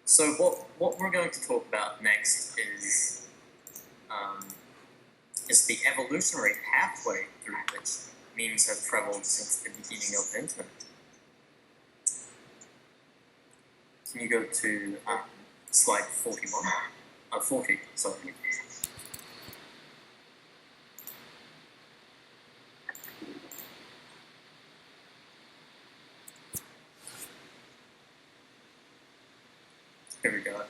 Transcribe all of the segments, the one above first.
So what we're going to talk about next is the evolutionary pathway through which memes have traveled since the beginning of the internet. Can you go to slide 41? 40, sorry. Here we go.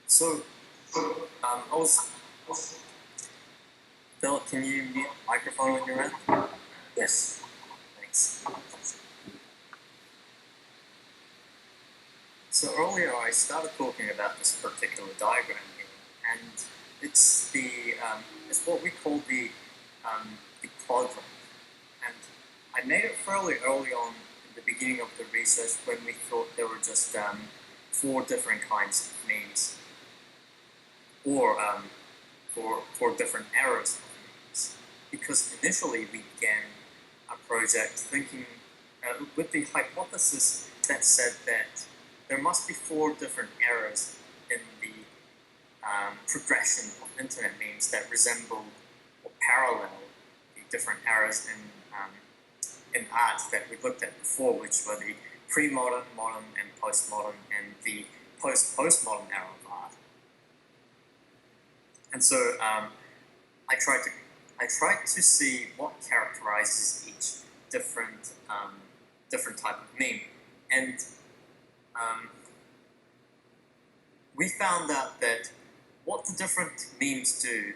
So, Phil, can you mute the microphone when you're in? Yes. Thanks. So earlier I started talking about this particular diagram here, and it's it's what we call the quadrant. And I made it fairly early on in the beginning of the research when we thought there were just 4 different kinds of memes, or for different eras of memes. Because initially we began a project thinking with the hypothesis that said that there must be 4 different eras in the progression of internet memes that resemble or parallel the different eras in art that we looked at before, which were the pre-modern, modern, and postmodern, and the post-postmodern era of art. And so I tried to see what characterizes each different type of meme, and we found out that what the different memes do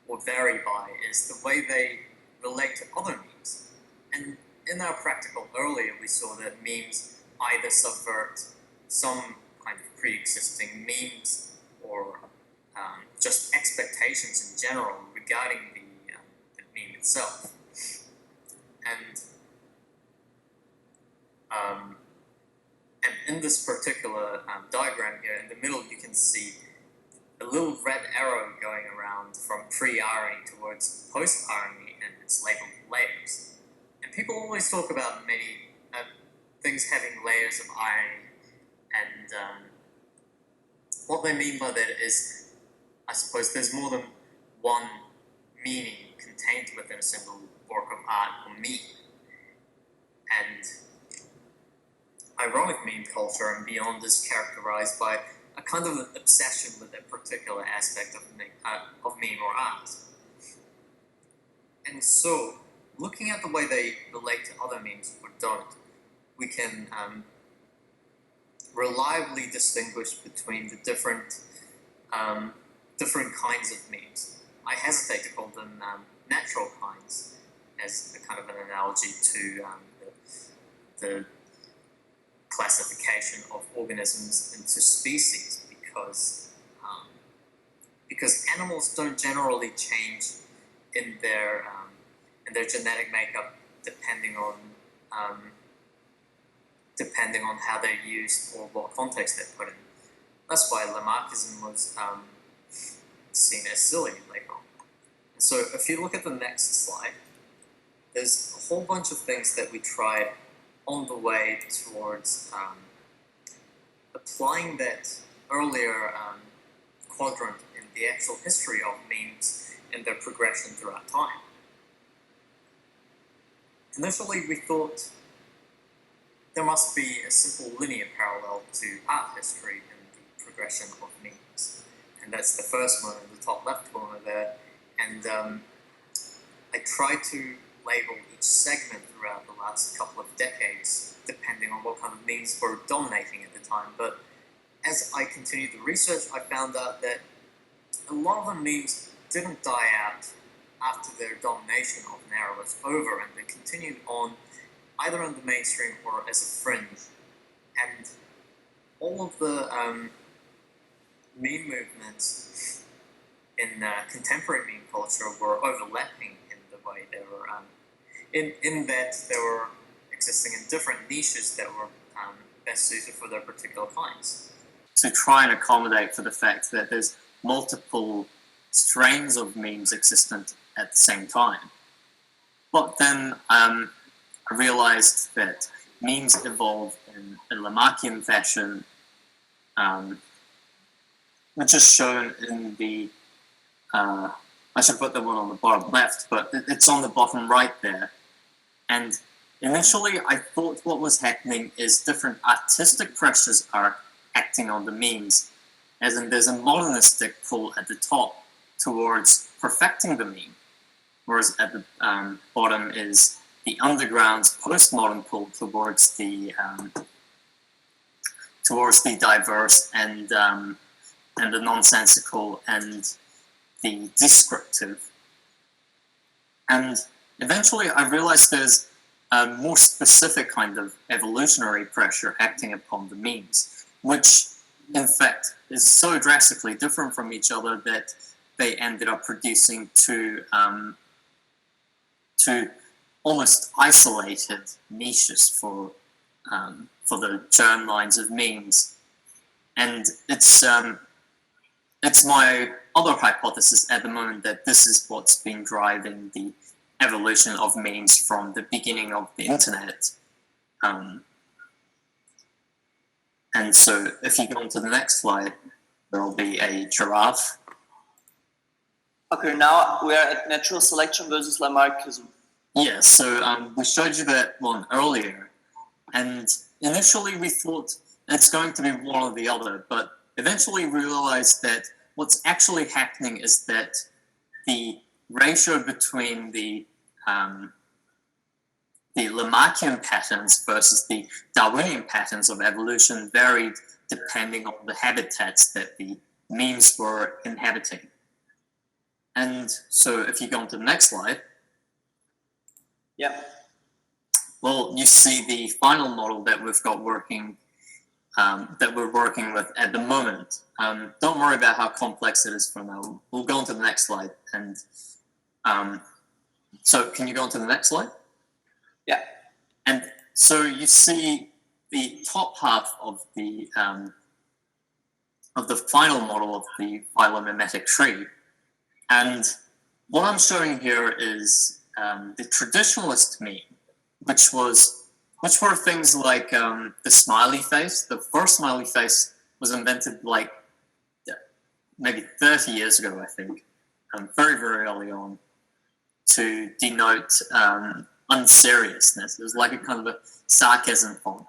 or vary by is the way they relate to other memes. And in our practical earlier, we saw that memes either subvert some kind of pre-existing memes or just expectations in general regarding the meme itself. And in this particular diagram here, in the middle, you can see a little red arrow going around from pre-irony towards post-irony, and it's labeled layers. And people always talk about many things having layers of irony, and what they mean by that is, I suppose there's more than one meaning contained within a single work of art or meme. And ironic meme culture and beyond is characterized by a kind of an obsession with a particular aspect of meme or art. And so, looking at the way they relate to other memes or don't, we can reliably distinguish between the different kinds of memes. I hesitate to call them natural kinds as a kind of an analogy to the classification of organisms into species, because animals don't generally change in their genetic makeup depending on how they're used or what context they're put in. That's why Lamarckism was seen as silly later on. And so if you look at the next slide, there's a whole bunch of things that we tried on the way towards applying that earlier quadrant in the actual history of memes and their progression throughout time. Initially, we thought there must be a simple linear parallel to art history and the progression of memes. And that's the first one in the top left corner there. And I tried to label each segment throughout the last couple of decades, depending on what kind of memes were dominating at the time. But as I continued the research, I found out that a lot of the memes didn't die out after their domination of an era was over, and they continued on either in the mainstream or as a fringe. And all of the meme movements in contemporary meme culture were overlapping in the way they were, in that they were existing in different niches that were best suited for their particular kinds. To try and accommodate for the fact that there's multiple strains of memes existent at the same time. But then I realized that memes evolve in a Lamarckian fashion, which is shown in the, I should put the one on the bottom left, but it's on the bottom right there. And initially, I thought what was happening is different artistic pressures are acting on the memes, as in there's a modernistic pull at the top towards perfecting the meme, whereas at the bottom is the underground's postmodern pull towards the diverse and the nonsensical and the descriptive. And eventually I realized there's a more specific kind of evolutionary pressure acting upon the memes, which in fact is so drastically different from each other that they ended up producing two almost isolated niches for the germlines of memes. And it's my other hypothesis at the moment that this is what's been driving the evolution of memes from the beginning of the internet. And so if you go on to the next slide, there'll be a giraffe. Okay, now we are at natural selection versus Lamarckism. Yeah, so we showed you that one earlier, and initially we thought it's going to be one or the other, but eventually we realized that what's actually happening is that the ratio between the Lamarckian patterns versus the Darwinian patterns of evolution varied depending on the habitats that the memes were inhabiting. And so if you go on to the next slide, yeah. Well, you see the final model that we've got working, that we're working with at the moment. Don't worry about how complex it is for now. We'll go on to the next slide. And so can you go on to the next slide? Yeah. And so you see the top half of the final model of the phylomemetic tree. And what I'm showing here is the traditionalist meme, which were things like the smiley face. The first smiley face was invented like maybe 30 years ago, I think, very, very early on, to denote unseriousness. It was like a kind of a sarcasm font.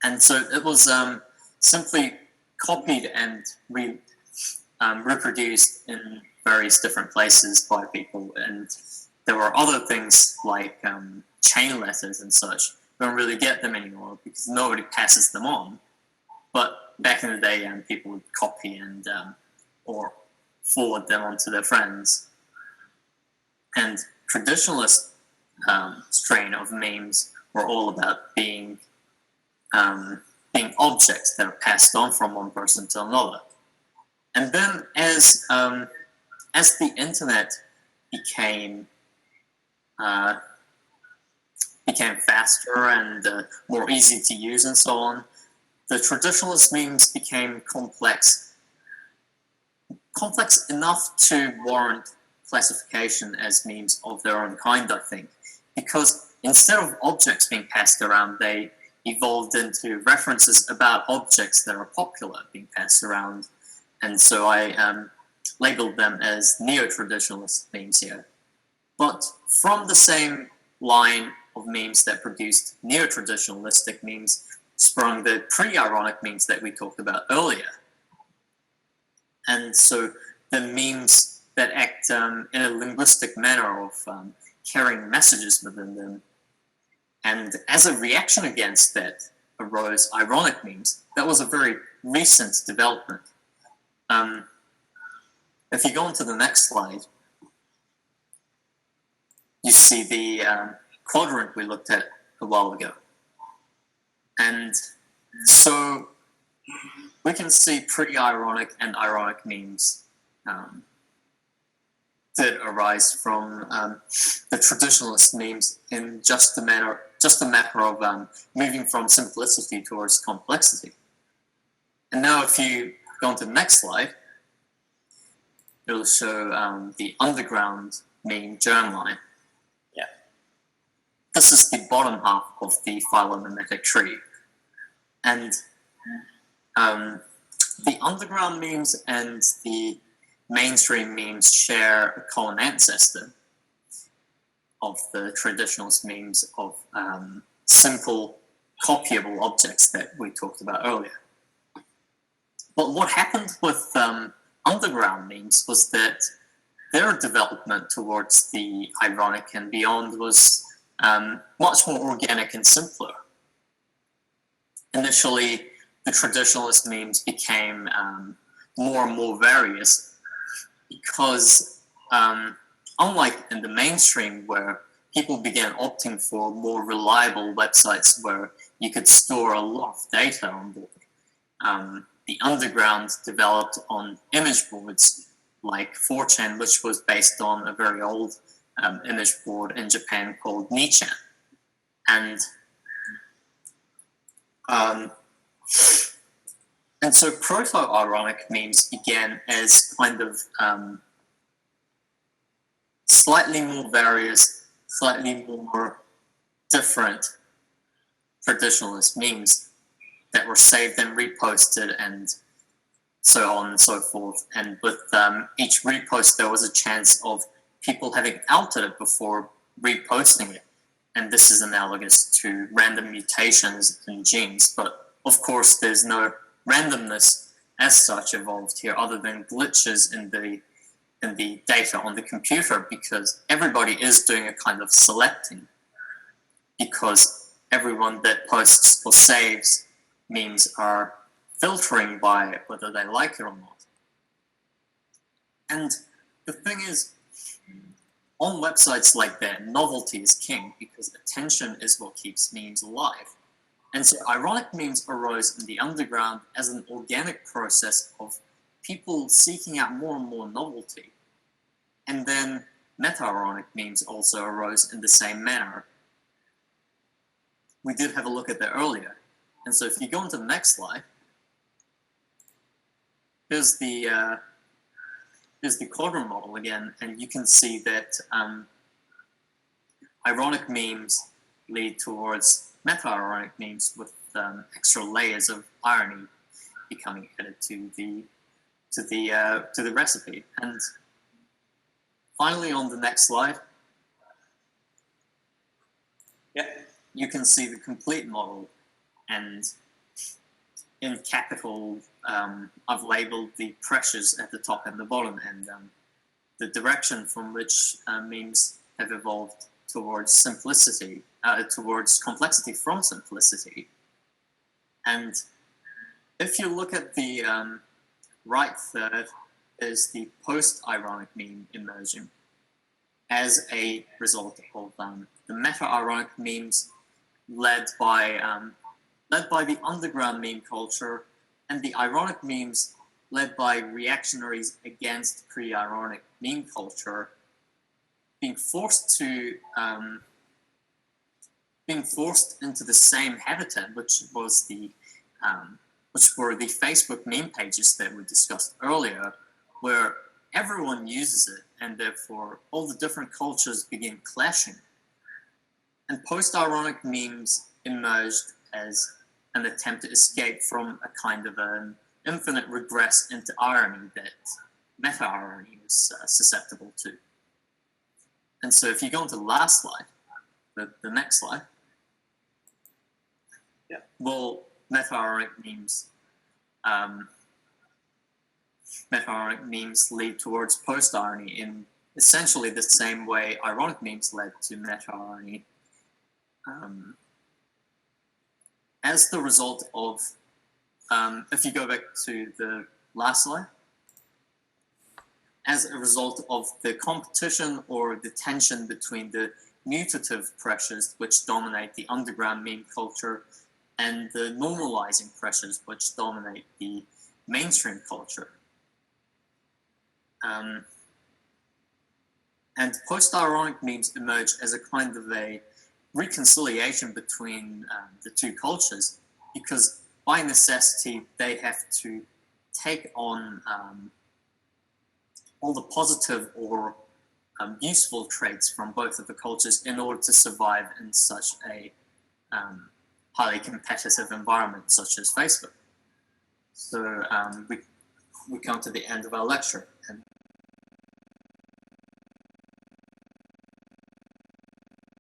And so it was simply copied and reproduced in various different places by people. And there were other things like chain letters and such. We don't really get them anymore because nobody passes them on. But back in the day, people would copy and or forward them onto their friends. And traditionalist strain of memes were all about being objects that are passed on from one person to another. And then as the internet became faster and more easy to use and so on, the traditionalist memes became complex enough to warrant classification as memes of their own kind, I think, because instead of objects being passed around, they evolved into references about objects that are popular being passed around. And so I labeled them as neo-traditionalist memes here. But from the same line of memes that produced neo-traditionalistic memes sprung the pre-ironic memes that we talked about earlier. And so the memes that act in a linguistic manner of carrying messages within them. And as a reaction against that arose ironic memes. That was a very recent development. If you go on to the next slide, you see the quadrant we looked at a while ago. And so we can see pretty ironic and ironic memes that arise from the traditionalist memes in just a matter of moving from simplicity towards complexity. And now if you go on to the next slide, it'll show the underground meme germline. Yeah. this is the bottom half of the Phylomemetic tree. And the underground memes and the mainstream memes share a common ancestor of the traditionalist memes of simple copyable objects that we talked about earlier. But what happened with underground memes was that their development towards the ironic and beyond was much more organic and simpler. Initially, the traditionalist memes became more and more various because unlike in the mainstream where people began opting for more reliable websites where you could store a lot of data on board, the underground developed on image boards like 4chan, which was based on a very old image board in Japan called Nichan. And so proto-ironic memes began as kind of slightly more various, slightly more different traditionalist memes that were saved and reposted and so on and so forth. And with each repost, there was a chance of people having altered it before reposting it. And this is analogous to random mutations in genes. But of course, there's no randomness as such involved here other than glitches in the data on the computer, because everybody is doing a kind of selecting, because everyone that posts or saves memes are filtering by whether they like it or not. And the thing is, on websites like that, novelty is king because attention is what keeps memes alive. And so ironic memes arose in the underground as an organic process of people seeking out more and more novelty. And then meta-ironic memes also arose in the same manner. We did have a look at that earlier. And so if you go into the next slide, here's the quadrant model again, and you can see that ironic memes lead towards meta-ironic memes with extra layers of irony becoming added to the recipe. And finally, on the next slide, you can see the complete model, and in capital, I've labeled the pressures at the top and the bottom, and the direction from which memes have evolved towards simplicity, towards complexity from simplicity. And if you look at the right third, is the post-ironic meme emerging as a result of the meta-ironic memes led by the underground meme culture, and the ironic memes led by reactionaries against pre-ironic meme culture, being forced into the same habitat, which were the Facebook meme pages that we discussed earlier, where everyone uses it, and therefore all the different cultures begin clashing. And post-ironic memes emerged as an attempt to escape from a kind of an infinite regress into irony that meta-irony was susceptible to. And so if you go on to the last slide, the next slide, well, meta-ironic memes lead towards post-irony in essentially the same way ironic memes led to meta-irony. As the result of, if you go back to the last slide, as a result of the competition or the tension between the mutative pressures which dominate the underground meme culture and the normalizing pressures which dominate the mainstream culture. And post-ironic memes emerge as a kind of a reconciliation between the two cultures, because by necessity they have to take on all the positive or useful traits from both of the cultures in order to survive in such a highly competitive environment such as Facebook. So we come to the end of our lecture, and